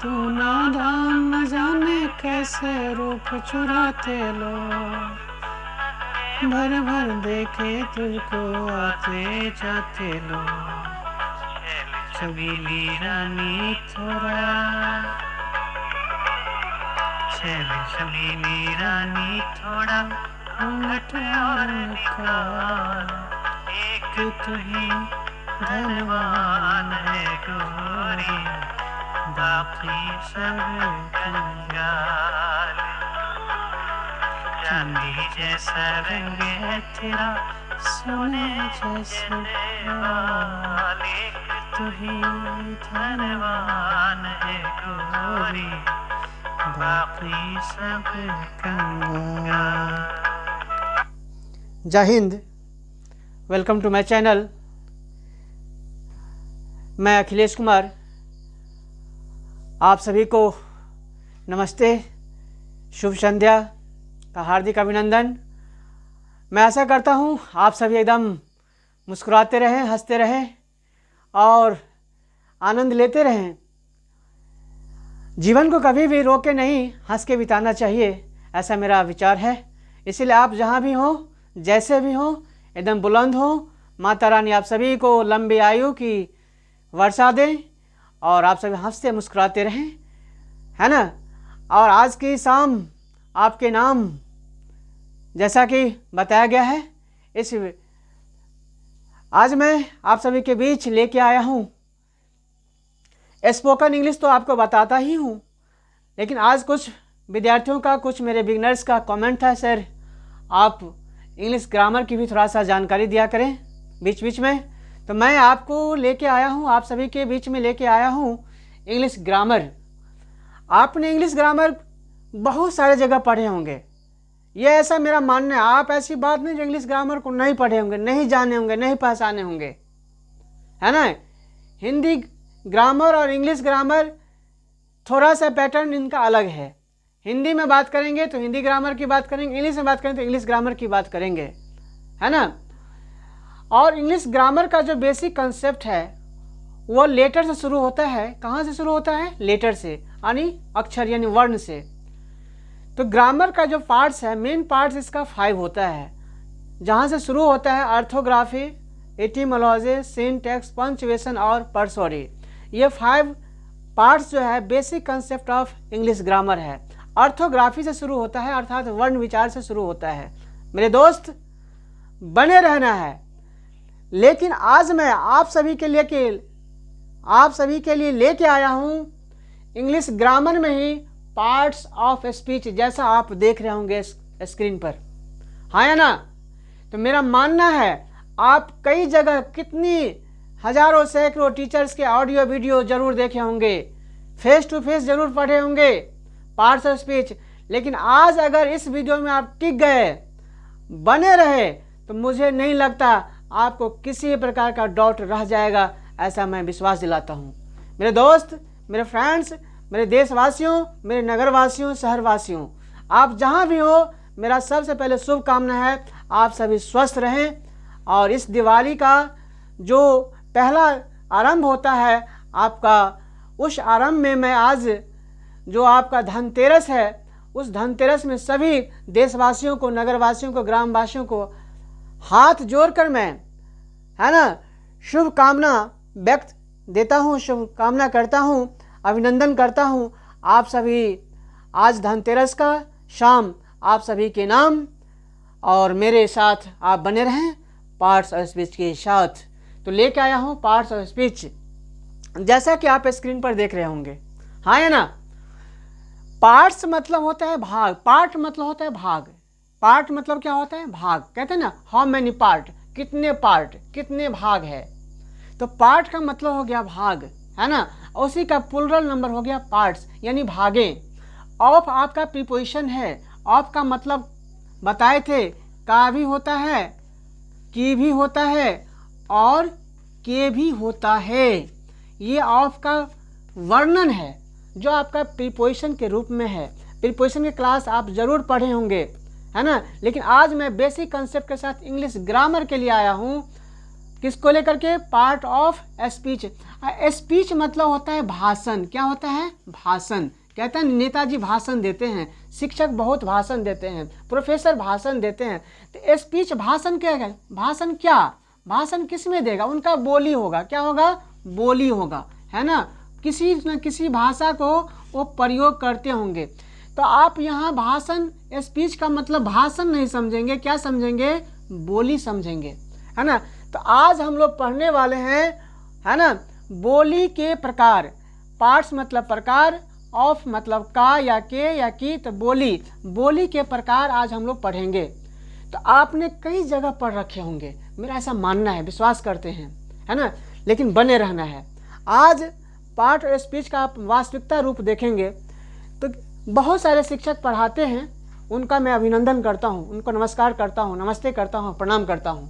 तू नादान न जाने कैसे रूप चुराते लोग, भर भर देखे तुझको आते जाते लोग। छबीली रानी थोड़ा, छबीली रानी थोड़ा घूंघट और निकाल, एक तू ही धनवान है गोरी, बाकी सब कंगाल। चांदी जैसा रंग है तेरा, सोने जैसे बाल, एक तू ही धनवान है गोरी, बाकी सब कंगाल। Jai Hind, welcome to my channel. मैं अखिलेश कुमार, आप सभी को नमस्ते, शुभ संध्या का हार्दिक अभिनंदन। मैं आशा करता हूँ आप सभी एकदम मुस्कुराते रहें, हंसते रहें और आनंद लेते रहें। जीवन को कभी भी रोके नहीं, हंस के बिताना चाहिए, ऐसा मेरा विचार है। इसीलिए आप जहाँ भी हों, जैसे भी हों, एकदम बुलंद हों। माता रानी आप सभी को लंबी आयु की वर्षा दें और आप सभी हंसते मुस्कुराते रहें, है ना। और आज की शाम आपके नाम जैसा कि बताया गया है, इस आज मैं आप सभी के बीच लेके आया हूँ। स्पोकन इंग्लिश तो आपको बताता ही हूँ, लेकिन आज कुछ विद्यार्थियों का, कुछ मेरे बिगनर्स का कमेंट था, सर आप इंग्लिश ग्रामर की भी थोड़ा सा जानकारी दिया करें बीच बीच में। तो मैं आपको लेके आया हूँ, आप सभी के बीच में लेके आया हूँ इंग्लिश ग्रामर। आपने इंग्लिश ग्रामर बहुत सारे जगह पढ़े होंगे, ये ऐसा मेरा मानना है। आप ऐसी बात नहीं जो इंग्लिश ग्रामर को नहीं पढ़े होंगे, नहीं जाने होंगे, नहीं पहचाने होंगे, है ना। हिंदी ग्रामर और इंग्लिश ग्रामर थोड़ा सा पैटर्न इनका अलग है। हिंदी में बात करेंगे तो हिंदी ग्रामर की बात करेंगे, इंग्लिश में बात करेंगे तो इंग्लिश ग्रामर की बात करेंगे, है ना। और इंग्लिश ग्रामर का जो बेसिक कंसेप्ट है वो लेटर से शुरू होता है। कहाँ से शुरू होता है? लेटर से, यानी अक्षर यानी वर्ण से। तो ग्रामर का जो पार्ट्स है, मेन पार्ट्स इसका 5 होता है, जहाँ से शुरू होता है ऑर्थोग्राफी, एटिमोलॉजी, सिंटैक्स, पंक्चुएशन और पर्सोरी। ये 5 पार्ट्स जो है basic concept of English grammar है। ऑर्थोग्राफी से शुरू होता है, अर्थात वर्ण विचार से शुरू होता है। मेरे दोस्त बने रहना है। लेकिन आज मैं आप सभी के लिए लेके आया हूँ इंग्लिश ग्रामर में ही पार्ट्स ऑफ स्पीच, जैसा आप देख रहे होंगे स्क्रीन पर, हाँ या ना। तो मेरा मानना है आप कई जगह, कितनी हजारों सैकड़ों टीचर्स के ऑडियो वीडियो जरूर देखे होंगे, फेस टू फेस जरूर पढ़े होंगे पार्ट्स ऑफ स्पीच। लेकिन आज अगर इस वीडियो में आप टिक गए, बने रहे, तो मुझे नहीं लगता आपको किसी प्रकार का डाउट रह जाएगा, ऐसा मैं विश्वास दिलाता हूँ। मेरे दोस्त, मेरे फ्रेंड्स, मेरे देशवासियों, मेरे नगरवासियों, शहरवासियों, आप जहाँ भी हो, मेरा सबसे पहले शुभकामना है आप सभी स्वस्थ रहें। और इस दिवाली का जो पहला आरंभ होता है आपका, उस आरंभ में मैं आज जो आपका धनतेरस है, उस धनतेरस में सभी देशवासियों को, नगरवासियों को, ग्रामवासियों को हाथ जोड़कर मैं, है ना, शुभकामना व्यक्त देता हूँ, शुभकामना करता हूँ, अभिनंदन करता हूँ। आप सभी आज धनतेरस का शाम आप सभी के नाम और मेरे साथ आप बने रहें पार्ट्स ऑफ स्पीच के साथ। तो लेके आया हूँ पार्ट्स ऑफ स्पीच, जैसा कि आप स्क्रीन पर देख रहे होंगे, हाँ या ना। पार्ट्स मतलब होता है भाग, पार्ट मतलब होता है भाग। पार्ट मतलब क्या होता है? भाग। कहते हैं ना हाउ मैनी पार्ट, पार्ट, कितने भाग है। तो पार्ट का मतलब हो गया भाग, है ना। उसी का प्लुरल नंबर हो गया पार्ट्स, यानी भागे। ऑफ आपका प्रीपोजिशन है। ऑफ का मतलब बताए थे, का भी होता है, की भी होता है और के भी होता है। ये ऑफ का वर्णन है जो आपका प्रीपोजिशन के रूप में है। प्रीपोजिशन की क्लास आप जरूर पढ़े होंगे, है ना। लेकिन आज मैं बेसिक कंसेप्ट के साथ इंग्लिश ग्रामर के लिए आया हूँ। किसको लेकर के? Part of speech. स्पीच मतलब होता है भाषण। क्या होता है? भाषण। कहते हैं नेताजी भाषण देते हैं, शिक्षक बहुत भाषण देते हैं, प्रोफेसर भाषण देते हैं। तो स्पीच भाषण क्या है? भाषण क्या? भाषण किस में देगा? उनका बोली होगा। क्या होगा? बोली होगा, है ना। किसी न किसी भाषा को वो प्रयोग करते होंगे। तो आप यहाँ भाषण, स्पीच का मतलब भाषण नहीं समझेंगे, क्या समझेंगे? बोली समझेंगे, है ना। तो आज हम लोग पढ़ने वाले हैं, है ना, बोली के प्रकार। पार्ट्स मतलब प्रकार, ऑफ मतलब का या के या की, तो बोली के प्रकार आज हम लोग पढ़ेंगे। तो आपने कई जगह पढ़ रखे होंगे, मेरा ऐसा मानना है, विश्वास करते हैं, है ना। लेकिन बने रहना है। आज पार्ट और स्पीच का आप वास्तविकता रूप देखेंगे तो बहुत सारे शिक्षक पढ़ाते हैं, उनका मैं अभिनंदन करता हूँ, उनको नमस्कार करता हूँ, नमस्ते करता हूँ, प्रणाम करता हूँ,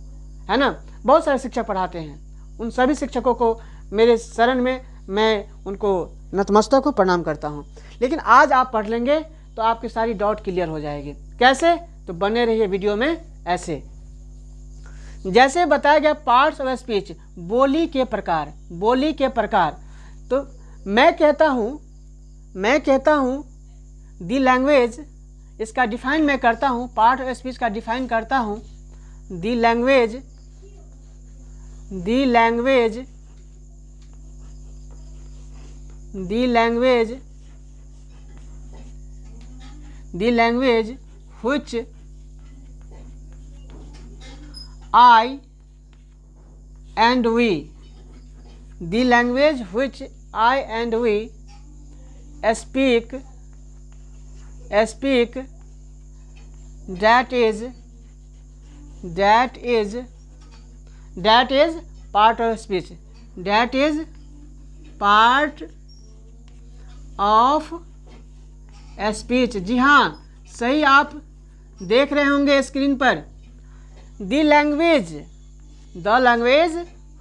है ना। बहुत सारे शिक्षक पढ़ाते हैं, उन सभी शिक्षकों को मेरे शरण में मैं उनको नतमस्तक को प्रणाम करता हूँ। लेकिन आज आप पढ़ लेंगे तो आपकी सारी डाउट क्लियर हो जाएगी। कैसे? तो बने रहिए वीडियो में। ऐसे जैसे बताया गया पार्ट्स ऑफ स्पीच, बोली के प्रकार। बोली के प्रकार तो मैं कहता हूँ दी लैंग्वेज, इसका डिफाइन मैं करता हूँ, पार्ट ऑफ स्पीच का डिफाइन करता हूँ। दी language which I and we, the language which I and we speak, that is part of speech, that is part of speech. जी हाँ, सही आप देख रहे होंगे स्क्रीन पर। The language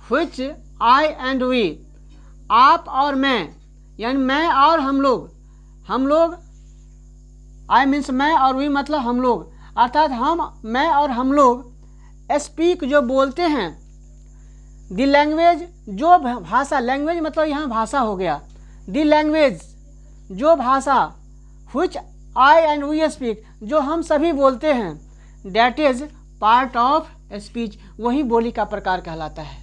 which I and we, आप और मैं, यानी मैं और हम लोग, I मीन्स मैं और we मतलब हम लोग, अर्थात मैं और हम लोग स्पीक जो बोलते हैं। द लैंग्वेज जो भाषा, लैंग्वेज मतलब यहाँ भाषा हो गया। द लैंग्वेज जो भाषा, which I and we speak जो हम सभी बोलते हैं, that is part of speech वही बोली का प्रकार कहलाता है।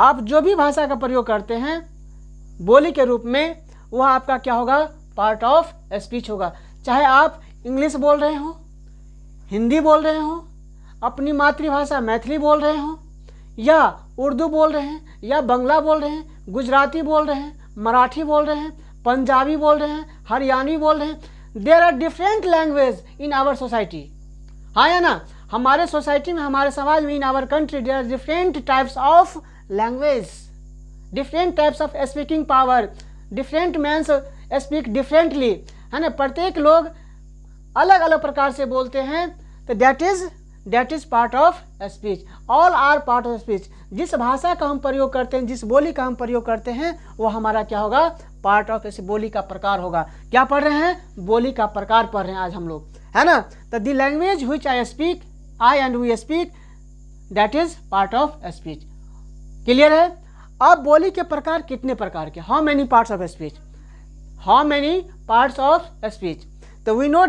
आप जो भी भाषा का प्रयोग करते हैं बोली के रूप में, वह आपका क्या होगा? पार्ट ऑफ स्पीच होगा। चाहे आप इंग्लिश बोल रहे हो, हिंदी बोल रहे हो, अपनी मातृभाषा मैथिली बोल रहे हो, या उर्दू बोल रहे हैं, या बंगला बोल रहे हैं, गुजराती बोल रहे हैं, मराठी बोल रहे हैं, पंजाबी बोल रहे हैं, हरियाणवी बोल रहे हैं। There are different language in our society. हाँ या ना? हमारे सोसाइटी में, हमारे समाज में, in our country there are different types of language, different types of speaking power, different mans speak differently, है ना। प्रत्येक लोग अलग अलग प्रकार से बोलते हैं। तो that is part of speech. All are part of speech. जिस भाषा का हम प्रयोग करते हैं, जिस बोली का हम प्रयोग करते हैं, वो हमारा क्या होगा? पार्ट ऑफ इस बोली का प्रकार होगा। क्या पढ़ रहे हैं? बोली का प्रकार पढ़ रहे हैं आज हम लोग, है ना। तो the language which I and we speak, that is part of speech. Clear है? अब बोली के प्रकार कितने प्रकार के? How many parts of speech? How many parts of speech? तो वी नो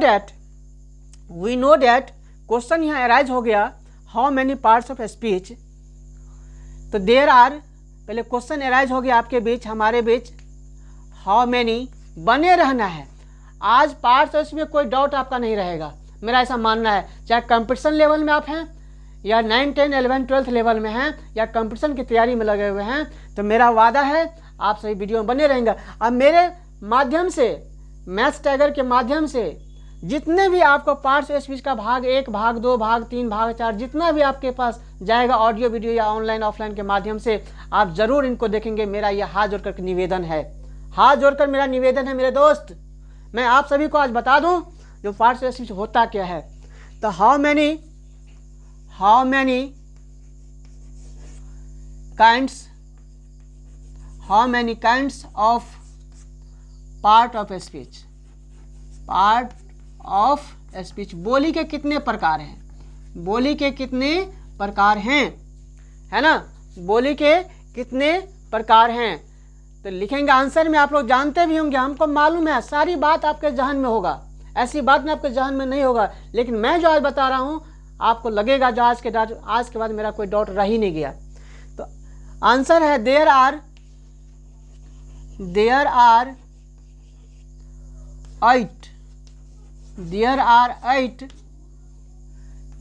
दैट क्वेश्चन यहाँ अराइज हो गया, how many parts of speech. तो देयर आर, पहले क्वेश्चन अराइज हो गया आपके बीच, हमारे बीच, हाउ मेनी। बने रहना है। आज पार्ट्स ऑफ स्पीच में कोई डाउट आपका नहीं रहेगा, मेरा ऐसा मानना है। चाहे कंपटीशन लेवल में आप हैं, या 9, 10, 11, 12 लेवल में हैं, या कंपटीशन की तैयारी में लगे हुए हैं, तो मेरा वादा है आप सही वीडियो में बने रहेंगे। अब मेरे माध्यम से, मैथ्स टाइगर के माध्यम से, जितने भी आपको पार्ट्स ऑफ स्पीच का भाग 1, भाग 2, भाग 3, भाग 4, जितना भी आपके पास जाएगा ऑडियो वीडियो या ऑनलाइन ऑफलाइन के माध्यम से, आप जरूर इनको देखेंगे। मेरा यह हाथ जोड़कर निवेदन है, हाथ जोड़कर मेरा निवेदन है मेरे दोस्त। मैं आप सभी को आज बता दूं जो पार्ट्स ऑफ स्पीच होता क्या है। तो how many kinds of part of speech? Part of speech, बोली के कितने प्रकार हैं? बोली के कितने प्रकार हैं, है ना। बोली के कितने प्रकार हैं। तो लिखेंगे आंसर में, आप लोग जानते भी होंगे, हमको मालूम है, सारी बात आपके जहन में होगा, ऐसी बात में आपके जहन में नहीं होगा। लेकिन मैं जो आज बता रहा हूँ आपको लगेगा जो आज के बाद मेरा कोई डाउट रह ही नहीं गया। तो आंसर है there are 8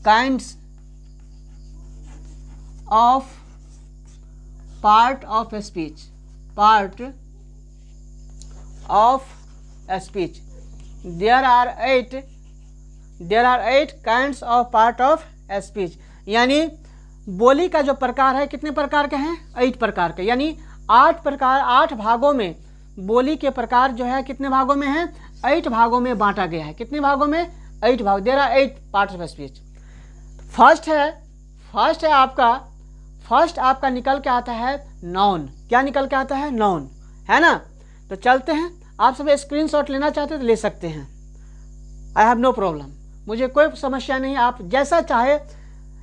kinds of part of speech. There are 8 kinds of part of speech। यानी बोली का जो प्रकार है कितने प्रकार के हैं? 8 प्रकार के, यानी 8 भागों में बोली के प्रकार जो है कितने भागों में है? 8 भागों में बांटा गया है। कितने भागों में? 8 भाग। There are 8 parts of speech। First आपका निकल के आता है नाउन। क्या निकल के आता है? नाउन, है ना। तो चलते हैं, आप सब स्क्रीनशॉट लेना चाहते हैं तो ले सकते हैं, आई हैव नो प्रॉब्लम, मुझे कोई समस्या नहीं। आप जैसा चाहे,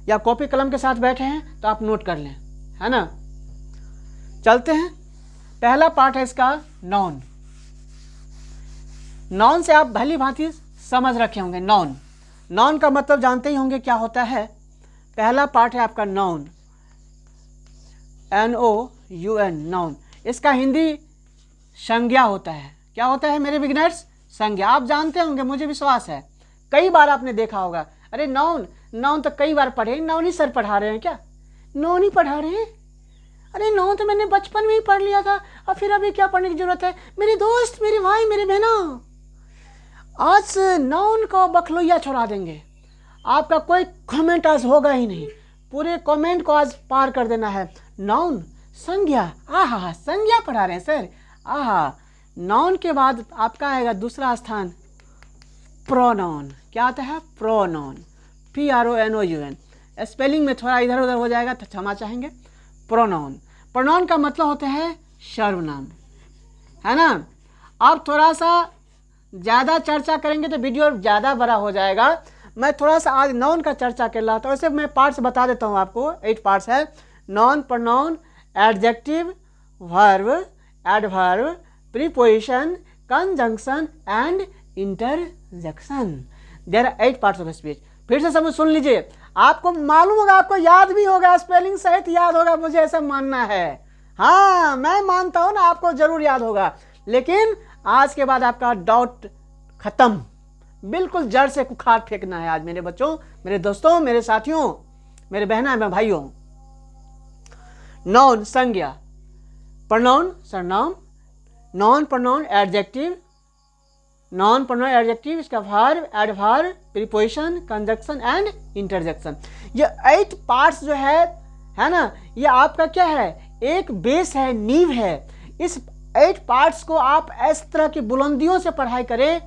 या कॉपी कलम के साथ बैठे हैं तो आप नोट कर लें, है ना। चलते हैं, पहला पार्ट है इसका नाउन। नाउन से आप भली भांति समझ रखे होंगे। नाउन का मतलब जानते ही होंगे क्या होता है। पहला पार्ट है आपका नाउन, NOUN, नाउन। इसका हिंदी संज्ञा होता है। क्या होता है मेरे बिगिनर्स? संज्ञा। आप जानते होंगे, मुझे विश्वास है, कई बार आपने देखा होगा। अरे नाउन तो कई बार पढ़े, नाउन ही सर पढ़ा रहे हैं क्या? नाउन ही पढ़ा रहे हैं? अरे नाउन तो मैंने बचपन में ही पढ़ लिया था, और फिर अभी क्या पढ़ने की जरूरत है? मेरे दोस्त, मेरे भाई, मेरे बहनों, आज नाउन को बखलोइया छोड़ा देंगे। आपका कोई कमेंट आज होगा ही नहीं, पूरे कमेंट को आज पार कर देना है। नाउन, संज्ञा, आहा, संज्ञा पढ़ा रहे हैं सर, आहा। नाउन के बाद आपका आएगा दूसरा स्थान प्रोनाउन। क्या आता है? Pronoun, PRONOUN। स्पेलिंग में थोड़ा इधर उधर हो जाएगा तो क्षमा चाहेंगे। प्रोनाउन का मतलब होता है सर्वनाम, है ना। आप थोड़ा सा ज़्यादा चर्चा करेंगे तो वीडियो ज़्यादा बड़ा हो जाएगा। मैं थोड़ा सा आज नाउन का चर्चा कर रहा था, वैसे मैं पार्ट्स बता देता हूँ आपको। 8 पार्ट्स है। Noun, pronoun, adjective, verb, adverb, preposition, conjunction and interjection. There are 8 parts of speech. फिर से सब सुन लीजिए, आपको मालूम होगा, आपको याद भी होगा, स्पेलिंग सहित याद होगा, मुझे ऐसा मानना है। हाँ, मैं मानता हूँ ना, आपको जरूर याद होगा। लेकिन आज के बाद आपका डाउट खत्म, बिल्कुल जड़ से उखाड़ फेंकना है आज मेरे बच्चों, मेरे दोस्तों, मेरे साथियों, मेरे बहना, मेरे भाइयों। नाउन संज्ञा, प्रोनाउन सर्वनाम, non pronoun adjective, non pronoun adjective, इसका verb, adverb, preposition, conjunction and interjection. ये 8 पार्ट्स जो है ना, ये आपका क्या है? एक बेस है, नींव है। इस 8 पार्ट्स को आप इस तरह की बुलंदियों से पढ़ाई करें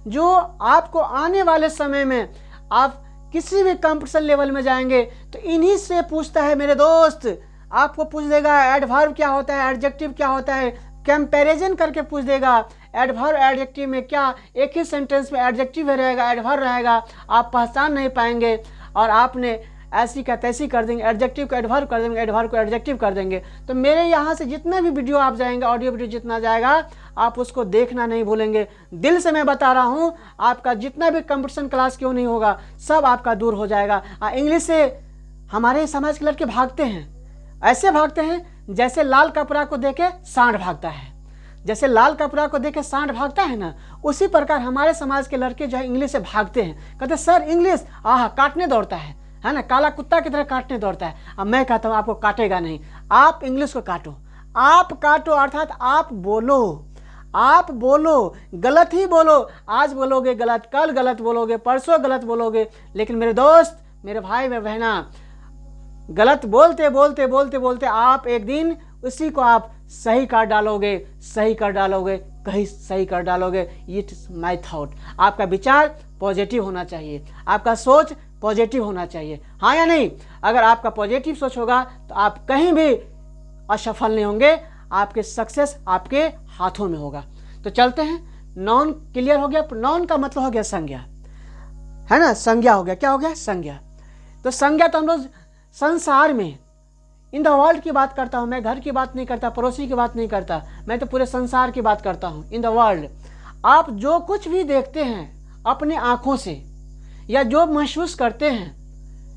जो आपको आने वाले समय में आप किसी भी कंपटीशन लेवल में जाएंगे तो इन्हीं से पूछता है मेरे दोस्त। आपको पूछ देगा एडवर्ब क्या होता है, एडजेक्टिव क्या होता है, कंपैरिजन करके पूछ देगा। एडवर्ब एडजेक्टिव में क्या, एक ही सेंटेंस में एडजेक्टिव रहेगा, एडवर्ब रहेगा, आप पहचान नहीं पाएंगे और आपने ऐसी का तैसी कर देंगे, एडजेक्टिव को एडवर्ब कर देंगे, एडवर्ब को एडजेक्टिव कर देंगे। तो मेरे यहाँ से जितना भी वीडियो आप जाएंगे, ऑडियो वीडियो जितना जाएगा, आप उसको देखना नहीं भूलेंगे। दिल से मैं बता रहा हूँ, आपका जितना भी कंपटीशन क्लास क्यों नहीं होगा, सब आपका दूर हो जाएगा। इंग्लिश से हमारे समाज के लड़के भागते हैं, ऐसे भागते हैं जैसे लाल कपड़ा को देखे सांड भागता है। जैसे लाल कपड़ा को देखे सांड भागता है ना, उसी प्रकार हमारे समाज के लड़के जो है इंग्लिश से भागते हैं। कहते सर इंग्लिश आहा काटने दौड़ता है ना, काला कुत्ता की तरह काटने दौड़ता है। अब मैं कहता हूँ आपको काटेगा नहीं, आप इंग्लिश को काटो, आप काटो, अर्थात आप बोलो, आप बोलो, गलत ही बोलो। आज बोलोगे गलत, कल गलत बोलोगे, परसों गलत बोलोगे, लेकिन मेरे दोस्त, मेरे भाई, मेरे बहना, गलत बोलते बोलते बोलते बोलते आप एक दिन उसी को आप सही कर डालोगे, सही कर डालोगे, कहीं सही कर डालोगे। It's my thought. आपका विचार पॉजिटिव होना चाहिए, आपका सोच पॉजिटिव होना चाहिए, हाँ या नहीं। अगर आपका पॉजिटिव सोच होगा तो आप कहीं भी असफल नहीं होंगे, आपके सक्सेस आपके हाथों में होगा। तो चलते हैं, नॉन क्लियर हो गया। नॉन का मतलब हो गया संज्ञा, है ना, संज्ञा हो गया। क्या हो गया? संज्ञा। तो संज्ञा तो हम लोग संसार में इन द वर्ल्ड की बात करता हूँ, मैं घर की बात नहीं करता, पड़ोसी की बात नहीं करता, मैं तो पूरे संसार की बात करता हूँ। इन द वर्ल्ड आप जो कुछ भी देखते हैं अपने आँखों से या जो महसूस करते हैं,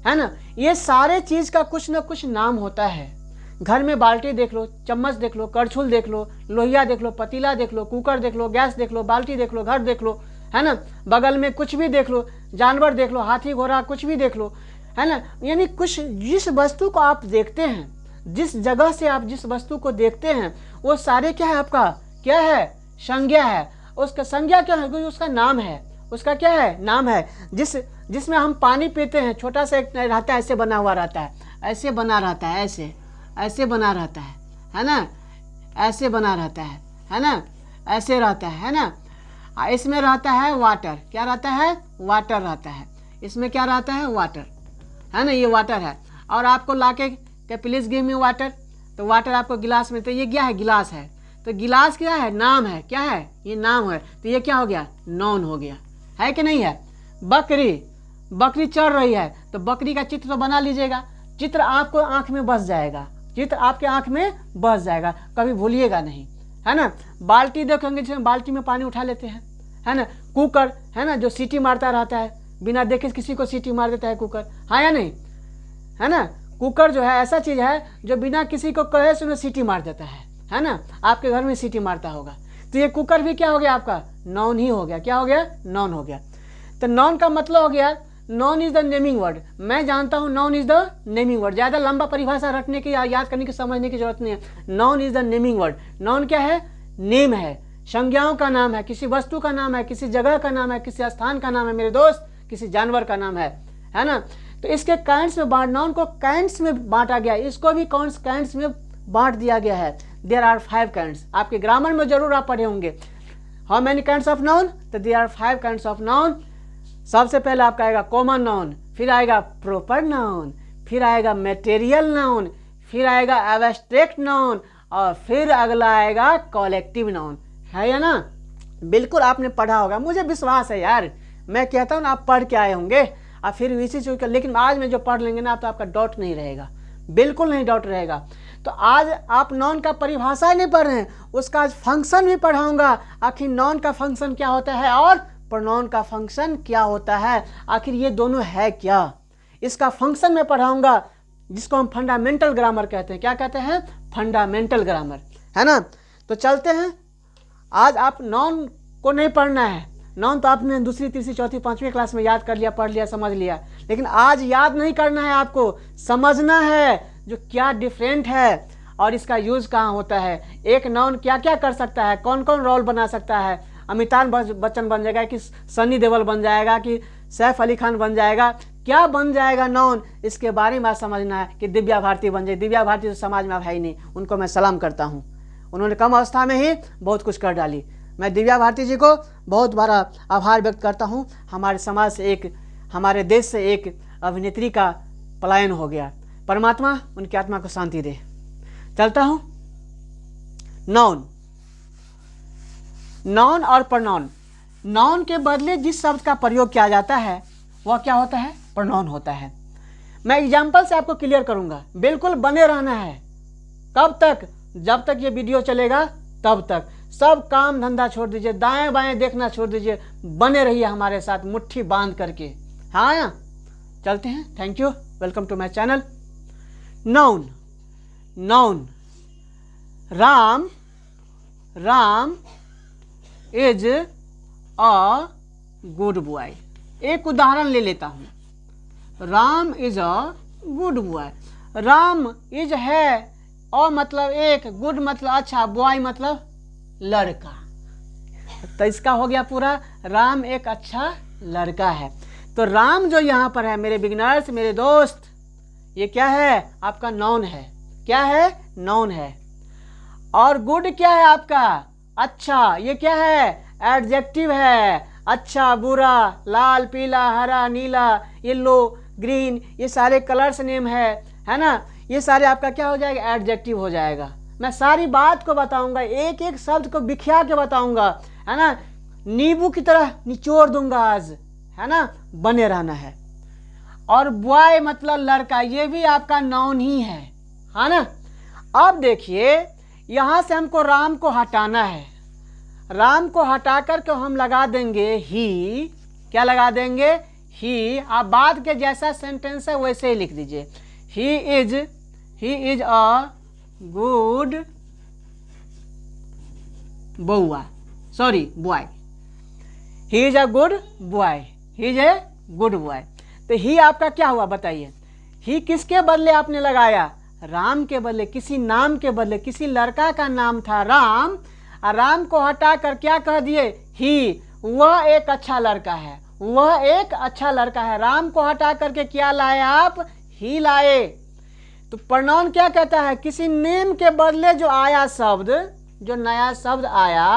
है ना, ये सारे चीज़ का कुछ ना कुछ नाम होता है। घर में बाल्टी देख लो, चम्मच देख लो, करछुल देख लो, लोहिया देख लो, पतीला देख लो, कुकर देख लो, गैस देख लो, बाल्टी देख लो, घर देख लो, है ना, बगल में कुछ भी देख लो, जानवर देख लो, हाथी घोड़ा कुछ भी देख लो, है ना। यानी कुछ जिस वस्तु को आप देखते हैं, जिस जगह से आप जिस वस्तु को देखते हैं, वो सारे क्या है, आपका क्या है, संज्ञा है। उसका संज्ञा क्या है, उसका नाम है, उसका क्या है, नाम है। जिसमें हम पानी पीते हैं, छोटा सा एक रहता है, ऐसे बना हुआ रहता है, ऐसे बना रहता है, ऐसे बना रहता है ना, ऐसे बना रहता है ना, ऐसे रहता है ना। इसमें रहता है वाटर, क्या रहता है, वाटर रहता है, इसमें क्या रहता है, वाटर, है ना, ये वाटर है। और आपको लाके क्या प्लीज गिव मी वाटर, तो वाटर आपको गिलास में, तो ये क्या है, गिलास है, तो गिलास क्या है, नाम है, क्या है, ये नाम है, तो ये क्या हो गया, नाउन हो गया, है कि नहीं है। बकरी चढ़ रही है, तो बकरी का चित्र तो बना लीजिएगा, चित्र आपको आंख में बस जाएगा, चित्र आपके आंख में बस जाएगा, कभी भूलिएगा नहीं, है ना। बाल्टी देखेंगे, जिसमें बाल्टी में पानी उठा लेते हैं, है ना। कुकर, है ना, जो सीटी मारता रहता है, बिना देखे किसी को सीटी मार देता है कुकर, हाँ या नहीं, है ना। कुकर जो है ऐसा चीज है जो बिना किसी को कहे सुने सीटी मार देता है ना। आपके घर में सीटी मारता होगा, तो ये कुकर भी क्या हो गया, आपका नाउन ही हो गया, क्या हो गया, नाउन हो गया। तो नाउन का मतलब हो गया, noun is the naming word. मैं जानता हूँ noun is the naming word, ज़्यादा लंबा परिभाषा रटने की या याद करने की समझने की जरूरत नहीं है। Noun is the naming word. Noun क्या है, नेम है, संज्ञाओं का नाम है, किसी वस्तु का नाम है, किसी जगह का नाम है, किसी स्थान का नाम है, मेरे दोस्त, किसी जानवर का नाम है ना। तो इसके काइंड्स में नाउन को काइंड्स में बांटा गया, इसको भी काइंड्स में बांट दिया गया है। देयर आर 5 काइंड्स, आपके ग्रामर में जरूर आप पढ़े होंगे। How many kinds of noun, तो there are 5 kinds of noun. सबसे पहले आपका आएगा कॉमन नाउन, फिर आएगा प्रॉपर नाउन, फिर आएगा मटेरियल नाउन, फिर आएगा एब्स्ट्रैक्ट नाउन, और फिर अगला आएगा कलेक्टिव नाउन, है या ना। बिल्कुल आपने पढ़ा होगा, मुझे विश्वास है यार, मैं कहता हूँ ना आप पढ़ के आए होंगे, आप फिर इसी चीज का, लेकिन आज में जो पढ़ लेंगे ना, तो आपका डाउट नहीं रहेगा, बिल्कुल नहीं डाउट रहेगा। तो आज आप नाउन का परिभाषा नहीं पढ़ रहे हैं, उसका आज फंक्शन भी पढ़ाऊंगा, आखिर नाउन का फंक्शन क्या होता है और प्रोनाउन का फंक्शन क्या होता है, आखिर ये दोनों है क्या, इसका फंक्शन मैं पढ़ाऊंगा, जिसको हम फंडामेंटल ग्रामर कहते हैं। क्या कहते हैं, फंडामेंटल ग्रामर, है ना। तो चलते हैं, आज आप नाउन को नहीं पढ़ना है, नाउन तो आपने दूसरी तीसरी चौथी पांचवी क्लास में याद कर लिया, पढ़ लिया, समझ लिया, लेकिन आज याद नहीं करना है, आपको समझना है जो क्या डिफरेंट है और इसका यूज कहाँ होता है। एक नाउन क्या क्या कर सकता है, कौन कौन रोल बना सकता है, अमिताभ बच्चन बन जाएगा कि सनी देओल बन जाएगा कि सैफ अली खान बन जाएगा, क्या बन जाएगा नाउन, इसके बारे में समझना है। कि दिव्या भारती बन जाए, दिव्या भारती तो समाज में अब है ही नहीं, उनको मैं सलाम करता हूँ, उन्होंने कम अवस्था में ही बहुत कुछ कर डाली। मैं दिव्या भारती जी को बहुत बड़ा आभार व्यक्त करता हूँ, हमारे समाज से एक, हमारे देश से एक अभिनेत्री का पलायन हो गया, परमात्मा उनकी आत्मा को शांति दे। चलता हूँ, नाउन, नाउन और प्रोनाउन। नाउन के बदले जिस शब्द का प्रयोग किया जाता है वह क्या होता है, प्रोनाउन होता है। मैं एग्जाम्पल से आपको क्लियर करूंगा, बिल्कुल बने रहना है। कब तक, जब तक ये वीडियो चलेगा तब तक। सब काम धंधा छोड़ दीजिए, दाएं बाएं देखना छोड़ दीजिए, बने रहिए हमारे साथ मुट्ठी बांध करके। हाँ, चलते हैं, thank you, welcome to my channel. Noun, noun, Ram, Ram is a good boy. एक उदाहरण ले लेता हूं, Ram is a good boy. Ram is है, और मतलब एक, गुड मतलब अच्छा, बॉय मतलब लड़का, तो इसका हो गया पूरा, राम एक अच्छा लड़का है। तो राम जो यहाँ पर है मेरे बिगिनर्स, मेरे दोस्त, ये क्या है, आपका नाउन है। क्या है, नाउन है। और गुड क्या है आपका, अच्छा, ये क्या है, एडजेक्टिव है। अच्छा, बुरा, लाल, पीला, हरा, नीला, येलो, ग्रीन, ये सारे कलर्स नेम है ना, ये सारे आपका क्या हो जाएगा, एडजेक्टिव हो जाएगा। मैं सारी बात को बताऊंगा, एक एक शब्द को बिखिया के बताऊंगा, है ना, नींबू की तरह निचोड़ दूंगा आज, है ना, बने रहना है। और बॉय मतलब लड़का, ये भी आपका नाउन ही है, हाँ ना। अब देखिए यहाँ से हमको राम को हटाना है, राम को हटा कर के हम लगा देंगे ही। क्या लगा देंगे? ही। आप बाद के जैसा सेंटेंस है वैसे ही लिख दीजिए। ही इज अ गुड बउआ, sorry boy. He is a good boy, he is a good boy. तो ही आपका क्या हुआ बताइए? ही किसके बदले आपने लगाया? राम के बदले, किसी नाम के बदले। किसी लड़का का नाम था राम, और राम को हटा कर क्या कह दिए? ही। वह एक अच्छा लड़का है, वह एक अच्छा लड़का है। राम को हटा करके क्या लाए आप? ही लाए। तो प्रोनाउन क्या कहता है? किसी नेम के बदले जो आया शब्द, जो नया शब्द आया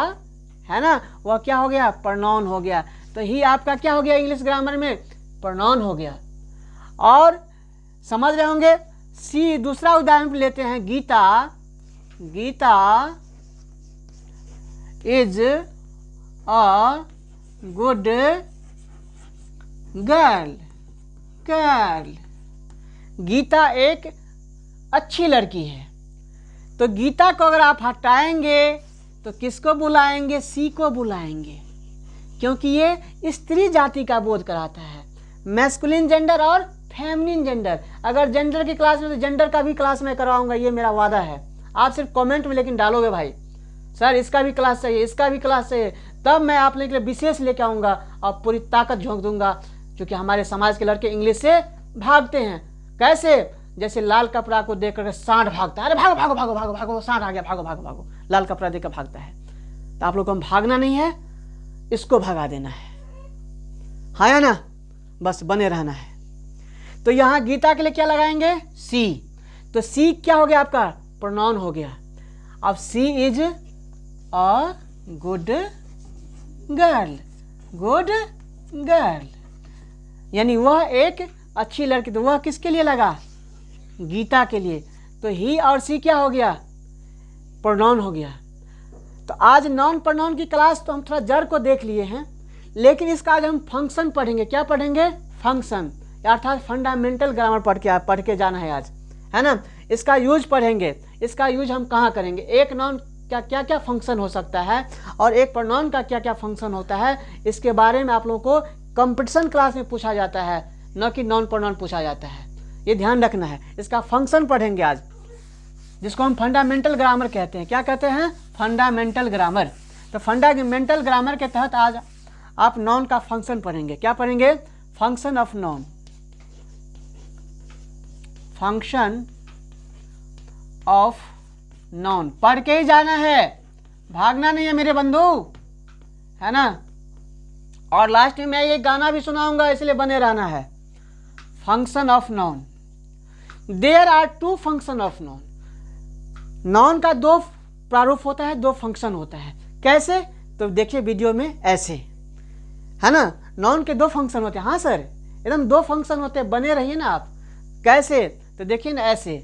है ना, वह क्या हो गया? प्रोनाउन हो गया। तो ही आपका क्या हो गया इंग्लिश ग्रामर में? प्रोनाउन हो गया। और समझ रहे होंगे। सी, दूसरा उदाहरण लेते हैं। Geeta, Geeta is a good girl, girl. Geeta एक अच्छी लड़की है। तो गीता को अगर आप हटाएंगे तो किसको बुलाएंगे? सी को बुलाएंगे, क्योंकि ये स्त्री जाति का बोध कराता है। मैस्कुलिन जेंडर और फेमिनिन जेंडर। अगर जेंडर की क्लास में, तो जेंडर का भी क्लास में कराऊंगा, ये मेरा वादा है। आप सिर्फ कमेंट में लेकिन डालोगे भाई, सर इसका भी क्लास चाहिए, इसका भी क्लास चाहिए, तब मैं आप लोगों के लिए विशेष लेके आऊँगा और पूरी ताकत झोंक दूंगा। क्योंकि हमारे समाज के लड़के इंग्लिश से भागते हैं। कैसे? जैसे लाल कपड़ा को देख करके सांड भागता है, अरे भागो भागो भागो भागो भागो, सांड आ गया, भागो भागो भागो, लाल कपड़ा देकर भागता है। तो आप लोग को हम भागना नहीं है, इसको भगा देना है, हाँ या ना? बस बने रहना है। तो यहाँ गीता के लिए क्या लगाएंगे? सी। तो सी क्या हो गया आपका? प्रोनाउन हो गया। अब she is a good girl, good girl, यानी वह एक अच्छी लड़की। तो वह किसके लिए लगा? गीता के लिए। तो ही और सी क्या हो गया? प्रोनाउन हो गया। तो आज नॉन प्रोनाउन की क्लास तो हम थोड़ा जड़ को देख लिए हैं, लेकिन इसका आज हम फंक्शन पढ़ेंगे। क्या पढ़ेंगे? फंक्शन, अर्थात फंडामेंटल ग्रामर पढ़ के जाना है आज, है ना। इसका यूज पढ़ेंगे। इसका यूज हम कहाँ करेंगे? एक नाउन का क्या क्या फंक्शन हो सकता है और एक प्रोनाउन का क्या क्या फंक्शन होता है, इसके बारे में आप लोगों को कंपटीशन क्लास में पूछा जाता है, न कि नॉन प्रोनाउन पूछा जाता है। ये ध्यान रखना है। इसका फंक्शन पढ़ेंगे आज, जिसको हम फंडामेंटल ग्रामर कहते हैं। क्या कहते हैं? Fundamental grammar. तो फंडामेंटल ग्रामर के तहत आज आप नॉन का फंक्शन पढ़ेंगे। क्या पढ़ेंगे? Function of noun, function of non. पढ़ के ही जाना है, भागना नहीं है मेरे बंधु, है ना। और लास्ट में मैं ये गाना भी सुनाऊंगा, इसलिए बने रहना है। Function of noun. There are two function of noun. Noun का दो प्रारूप होता है, दो फंक्शन होता है। कैसे? तो देखिए वीडियो में, ऐसे, है ना। नॉन के दो फंक्शन होते हैं। हाँ सर, एकदम दो फंक्शन होते हैं, बने रहिए ना आप। कैसे? तो देखिए ना, ऐसे।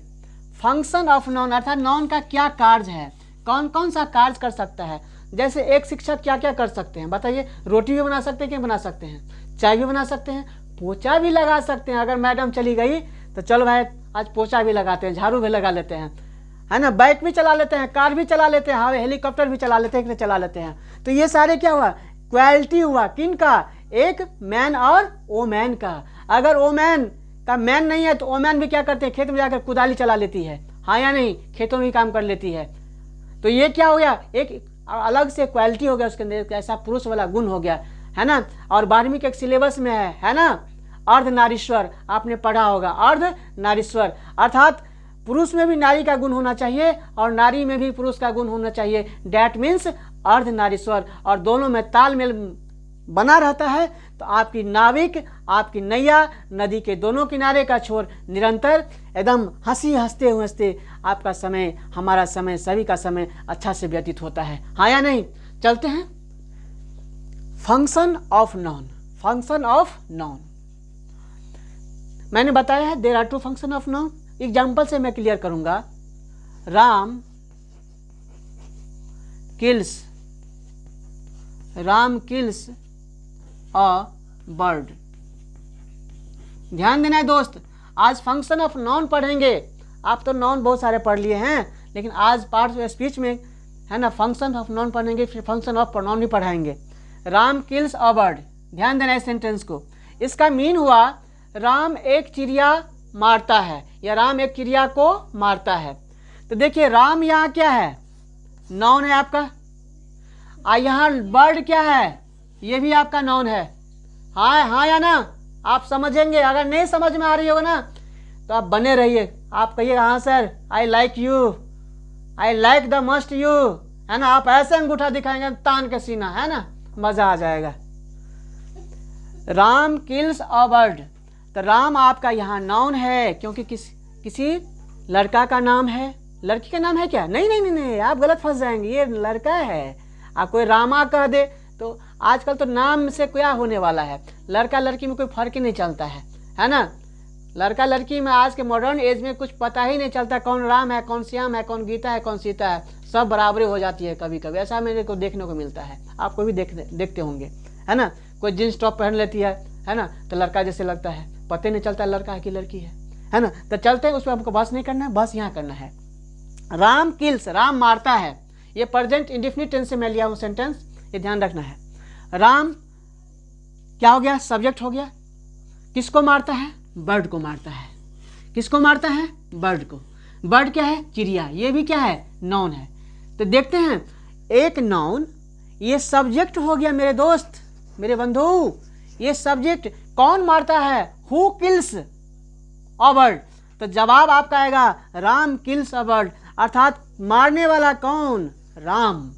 फंक्शन ऑफ नॉन अर्थात नॉन का क्या कार्य है, कौन कौन सा कार्य कर सकता है। जैसे एक शिक्षक क्या क्या कर सकते हैं बताइए? रोटी भी बना सकते हैं, क्या बना सकते हैं? चाय भी बना सकते हैं, पोछा भी लगा सकते हैं। अगर मैडम चली गई तो चलो भाई आज पोछा भी लगाते हैं, झाड़ू भी लगा लेते हैं, है ना। बाइक भी चला लेते हैं, कार भी चला लेते हैं, हवाई हेलीकॉप्टर भी चला लेते हैं, चला लेते हैं। तो ये सारे क्या हुआ? क्वालिटी हुआ। किन का? एक मैन और वोमैन का। अगर वोमैन का मैन नहीं है तो वोमैन भी क्या करते हैं? खेत में जाकर कुदाली चला लेती है, हाँ या नहीं? खेतों में भी काम कर लेती है। तो ये क्या हो गया? एक अलग से क्वालिटी हो गया उसके अंदर, ऐसा पुरुष वाला गुण हो गया, है ना। और 12वीं के सिलेबस में है ना, अर्धनारीश्वर, आपने पढ़ा होगा। अर्धनारीश्वर अर्थात पुरुष में भी नारी का गुण होना चाहिए और नारी में भी पुरुष का गुण होना चाहिए। डैट मीन्स अर्धनारीश्वर। और दोनों में तालमेल बना रहता है तो आपकी नाविक, आपकी नैया नदी के दोनों किनारे का छोर निरंतर एकदम हंसी हंसते आपका समय, हमारा समय, सभी का समय अच्छा से व्यतीत होता है, हाँ या नहीं। चलते हैं। Function of noun. Function of noun मैंने बताया है, there are two function of noun. Example से मैं क्लियर करूंगा। Ram kills a bird. ध्यान देना है दोस्त, आज फंक्शन ऑफ नॉन पढ़ेंगे। आप तो नाउन बहुत सारे पढ़ लिए हैं, लेकिन आज पार्ट्स ऑफ स्पीच में है ना फंक्शन ऑफ नाउन पढ़ेंगे, फिर फंक्शन ऑफ प्रोनाउन भी पढ़ाएंगे। राम किल्स अ बर्ड, ध्यान देना इस सेंटेंस को। इसका मीन हुआ राम एक चिड़िया मारता है या राम एक चिड़िया को मारता है। तो देखिए राम यहाँ क्या है, नाउन है आपका, यहाँ बर्ड क्या है, ये भी आपका नाउन है। हाँ या ना, आप समझेंगे। अगर नहीं समझ में आ रही होगा ना तो आप बने रहिए, आप कहिएगा हाँ sir I like you, I like the must you, है ना। आप ऐसे अंगूठा दिखाएंगे तान के सीना, है ना, मजा आ जाएगा। राम किल्स अ बर्ड, तो राम आपका यहाँ नाउन है क्योंकि किसी लड़का का नाम है। लड़की का नाम है क्या? नहीं नहीं नहीं नहीं, आप गलत फंस जाएंगे, ये लड़का है। आप कोई रामा कह दे तो आजकल तो नाम से क्या होने वाला है, लड़का लड़की में कोई फर्क ही नहीं चलता है ना। लड़का लड़की में आज के मॉडर्न एज में कुछ पता ही नहीं चलता कौन राम है, कौन श्याम है, कौन गीता है, कौन सीता है, सब बराबरी हो जाती है कभी कभी। ऐसा मेरे को देखने को मिलता है, आपको भी देखते होंगे, है ना। कोई जींस टॉप पहन लेती है ना, तो लड़का जैसे लगता है, पता नहीं चलता लड़का है कि लड़की है ना। तो चलते हैं, उस पर हमको बस नहीं करना है, बस यहाँ करना है। राम किल्स, राम मारता है, ये प्रेजेंट इंडेफिनिट टेंस से मैं लिया हूँ सेंटेंस, ये ध्यान रखना है। राम क्या हो गया, सब्जेक्ट हो गया। किसको मारता है? बर्ड को मारता है। किसको मारता है? बर्ड को। बर्ड क्या है? चिड़िया। ये भी क्या है? नाउन है। तो देखते हैं, एक नाउन, ये सब्जेक्ट हो गया मेरे दोस्त, मेरे बंधु। ये सब्जेक्ट कौन मारता है? Who kills a bird. तो जवाब आपका आएगा राम किल्स अ बर्ड, अर्थात मारने वाला कौन? राम।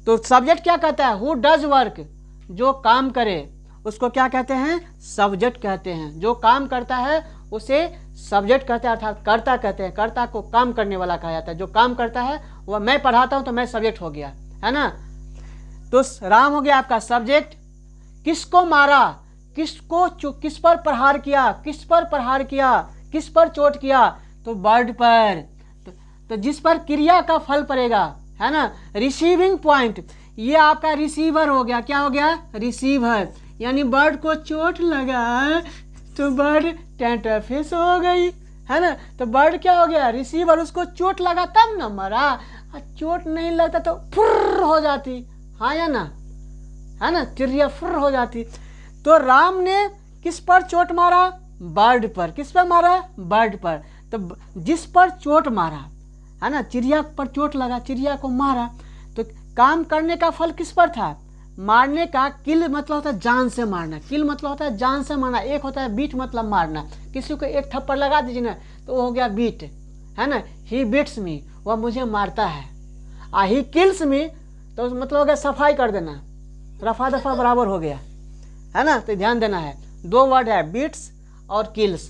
तो सब्जेक्ट क्या कहता है? हु डज वर्क, जो काम करे उसको क्या कहते हैं? सब्जेक्ट कहते हैं। जो काम करता है उसे सब्जेक्ट कहते हैं, अर्थात कर्ता कहते हैं। कर्ता को काम करने वाला कहा जाता है। जो काम करता है वह, मैं पढ़ाता हूं तो मैं सब्जेक्ट हो गया, है ना। तो राम हो गया आपका सब्जेक्ट। किसको मारा? किस पर प्रहार किया? किस पर प्रहार किया? किस पर चोट किया? तो बर्ड पर। तो जिस पर क्रिया का फल पड़ेगा, है ना। रिसीविंग पॉइंट, ये आपका रिसीवर हो गया। क्या हो गया? रिसीवर। यानी बर्ड को चोट लगा तो बर्ड टेंटरफिश हो गई, है ना। तो बर्ड क्या हो गया? रिसीवर। उसको चोट लगा तब ना मरा, चोट नहीं लगता तो फुर्र हो जाती, हाँ या ना, है ना, चिड़िया फुर्र हो जाती। तो राम ने किस पर चोट मारा? बर्ड पर। किस पर मारा? बर्ड पर। तो जिस पर चोट मारा, है ना, चिड़िया पर चोट लगा, चिड़िया को मारा। तो काम करने का फल किस पर था? मारने का। किल मतलब होता है जान से मारना, किल मतलब होता है जान से मारना। एक होता है बीट, मतलब मारना। किसी को एक थप्पड़ लगा दीजिए ना तो वो हो गया बीट, है ना। ही बीट्स मी, वह मुझे मारता है। ही किल्स मी तो मतलब हो गया सफाई कर देना, रफा दफा बराबर हो गया, है ना। तो ध्यान देना है, दो वर्ड है, बीट्स और किल्स।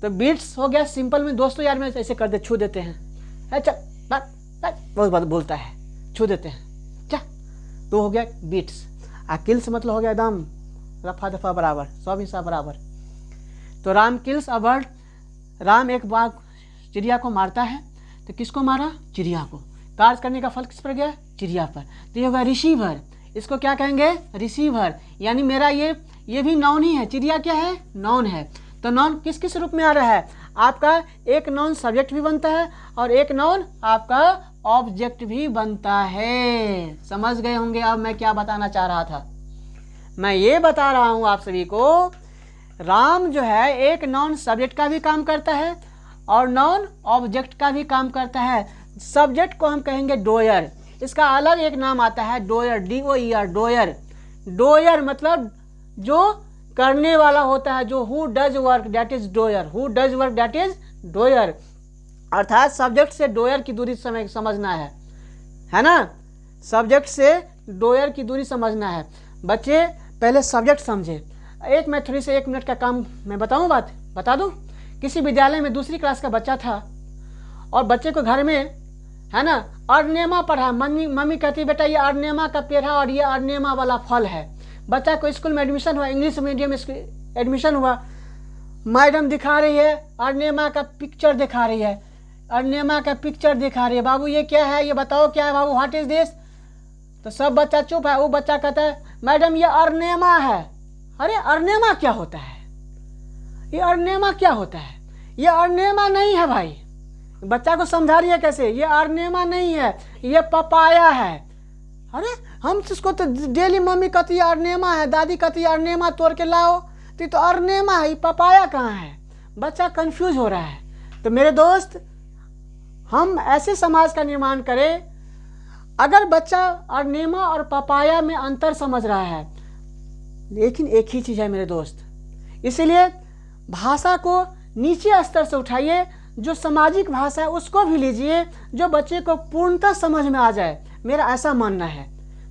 तो बीट्स हो गया सिंपल में, दोस्तों यार में ऐसे कर दे, छू देते हैं, चल बहुत बात बोलता है, छू देते हैं, तो हो गया बीट्स। किल्स मतलब हो गया एकदम रफा दफा बराबर, सब हिस्सा बराबर। तो Ram kills a bird, Ram एक बार चिड़िया को मारता है। तो किसको मारा? चिड़िया को। कार्य करने का फल किस पर गया? चिड़िया पर। तो ये होगा रिसीवर। इसको क्या कहेंगे? रिसीवर। यानी मेरा ये भी नाउन ही है। चिड़िया क्या है? नाउन है। तो नाउन किस किस रूप में आ रहा है आपका? एक नाउन सब्जेक्ट भी बनता है और एक नाउन आपका ऑब्जेक्ट भी बनता है। समझ गए होंगे अब मैं क्या बताना चाह रहा था? मैं ये बता रहा हूं आप सभी को, राम जो है एक नॉन सब्जेक्ट का भी काम करता है और नॉन ऑब्जेक्ट का भी काम करता है। सब्जेक्ट को हम कहेंगे डोयर, इसका अलग एक नाम आता है डोयर, DOER, डोयर। डोयर मतलब जो करने वाला होता है, जो who does work that is doer, who does work that is doer. अर्थात सब्जेक्ट से डोयर की दूरी समझना है ना। सब्जेक्ट से डोयर की दूरी समझना है। बच्चे पहले सब्जेक्ट समझे। मैं थोड़ी से 1 मिनट का काम मैं बताऊं, बात बता दूं। किसी विद्यालय में दूसरी क्लास का बच्चा था और बच्चे को घर में, है ना, अर्नेमा पढ़ा। मम्मी कहती बेटा ये अर्नेमा का पेड़ है और ये अर्नेमा वाला फल है। बच्चा को स्कूल में एडमिशन हुआ, इंग्लिश मीडियम एडमिशन हुआ। मैडम दिखा रही है अर्नेमा का पिक्चर दिखा रही है, अर्नेमा का पिक्चर दिखा रही है। बाबू ये क्या है, ये बताओ क्या है बाबू, व्हाट इज दिस। तो सब बच्चा चुप है। वो बच्चा कहता है मैडम ये अर्नेमा है। अरे अर्नेमा क्या होता है, ये अर्नेमा क्या होता है? ये अर्नेमा नहीं है भाई, बच्चा को समझा रही है कैसे, ये अर्नेमा नहीं है, ये पपाया है। अरे हम इसको तो डेली मम्मी कहती है अर्नेमा है, दादी कहती है अर्नेमा तोड़ के लाओ, तो ये तो अर्नेमा है, ये पपाया कहाँ है? बच्चा कंफ्यूज हो रहा है। तो मेरे दोस्त, हम ऐसे समाज का निर्माण करें, अगर बच्चा अर्नेमा और पपाया में अंतर समझ रहा है, लेकिन एक ही चीज़ है मेरे दोस्त, इसलिए भाषा को नीचे स्तर से उठाइए, जो सामाजिक भाषा है उसको भी लीजिए, जो बच्चे को पूर्णतः समझ में आ जाए। मेरा ऐसा मानना है,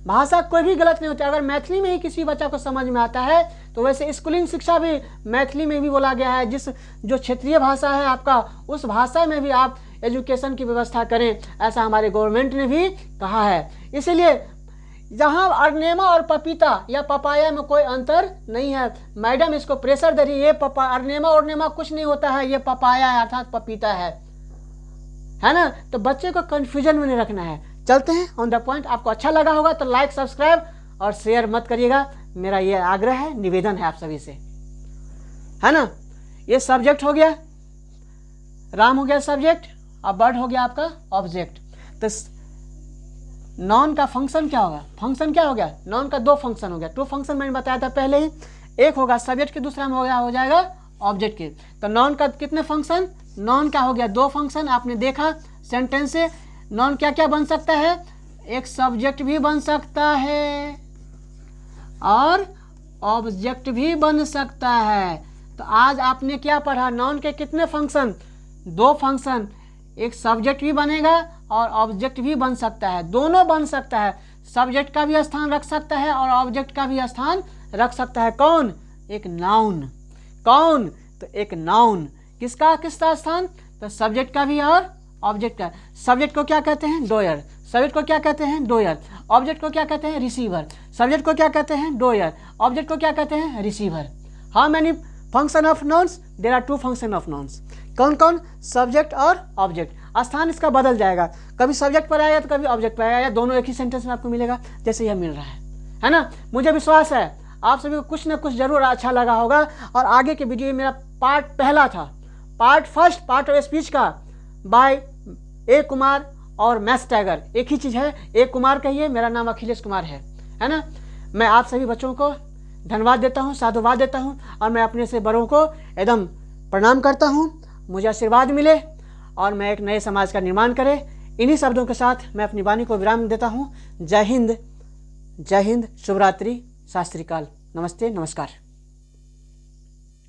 भाषा कोई भी गलत नहीं होती। अगर मैथिली में ही किसी बच्चा को समझ में आता है, तो वैसे स्कूलिंग शिक्षा भी मैथिली में भी बोला गया है, जो क्षेत्रीय भाषा है आपका, उस भाषा में भी आप एजुकेशन की व्यवस्था करें, ऐसा हमारे गवर्नमेंट ने भी कहा है। इसलिए जहाँ अर्नेमा और पपीता या पपाया में कोई अंतर नहीं है, मैडम इसको प्रेशर दे रही है, ये अर्नेमा और कुछ नहीं होता है, ये पपाया है अर्थात पपीता है ना। तो बच्चे को कंफ्यूजन में नहीं रखना है। चलते हैं ऑन द पॉइंट। आपको अच्छा लगा होगा तो लाइक, सब्सक्राइब और शेयर मत करिएगा, मेरा ये आग्रह है, निवेदन है आप सभी से, है ना। ये सब्जेक्ट हो गया, राम हो गया सब्जेक्ट, और बर्ड हो गया आपका ऑब्जेक्ट। तो नॉन का फंक्शन क्या होगा? फंक्शन क्या हो गया? नॉन का दो फंक्शन हो गया, टू फंक्शन मैंने बताया था पहले ही, एक होगा सब्जेक्ट के, दूसरा में हो जाएगा ऑब्जेक्ट के। तो नॉन का कितने फंक्शन? नॉन का हो गया दो फंक्शन। आपने देखा सेंटेंस से नॉन क्या क्या बन सकता है, एक सब्जेक्ट भी बन सकता है और ऑब्जेक्ट भी बन सकता है। तो आज आपने क्या पढ़ा? नॉन के कितने फंक्शन? दो फंक्शन, एक सब्जेक्ट भी बनेगा और ऑब्जेक्ट भी बन सकता है, दोनों बन सकता है। सब्जेक्ट का भी स्थान रख सकता है और ऑब्जेक्ट का भी स्थान रख सकता है। कौन? एक नाउन। कौन? तो एक नाउन। किसका स्थान? तो सब्जेक्ट का भी और ऑब्जेक्ट का। सब्जेक्ट को क्या कहते हैं? डोयर। सब्जेक्ट को क्या कहते हैं? डोयर। ऑब्जेक्ट को क्या कहते हैं? रिसीवर। सब्जेक्ट को क्या कहते हैं? डोयर। ऑब्जेक्ट को क्या कहते हैं? Receiver. How many function of nouns? There are two function of nouns. कौन कौन? सब्जेक्ट और ऑब्जेक्ट। स्थान इसका बदल जाएगा, कभी सब्जेक्ट पर आएगा तो कभी ऑब्जेक्ट पर आएगा, या दोनों एक ही सेंटेंस में आपको मिलेगा, जैसे यह मिल रहा है ना। मुझे विश्वास है आप सभी को कुछ ना कुछ जरूर अच्छा लगा होगा। और आगे के वीडियो में मेरा पार्ट पहला था, फर्स्ट पार्ट ऑफ स्पीच का बाय ए कुमार और मैथ्स टाइगर, एक ही चीज़ है, ए कुमार कहिए, मेरा नाम अखिलेश कुमार है ना। मैं आप सभी बच्चों को धन्यवाद देता हूँ, साधुवाद देता हूँ, और मैं अपने से बड़ों को एकदम प्रणाम करता हूँ। मुझे आशीर्वाद मिले और मैं एक नए समाज का निर्माण करें। इन्हीं शब्दों के साथ मैं अपनी वाणी को विराम देता हूँ। जय हिंद, शुभ रात्रि, सत श्री अकाल, नमस्ते, नमस्कार।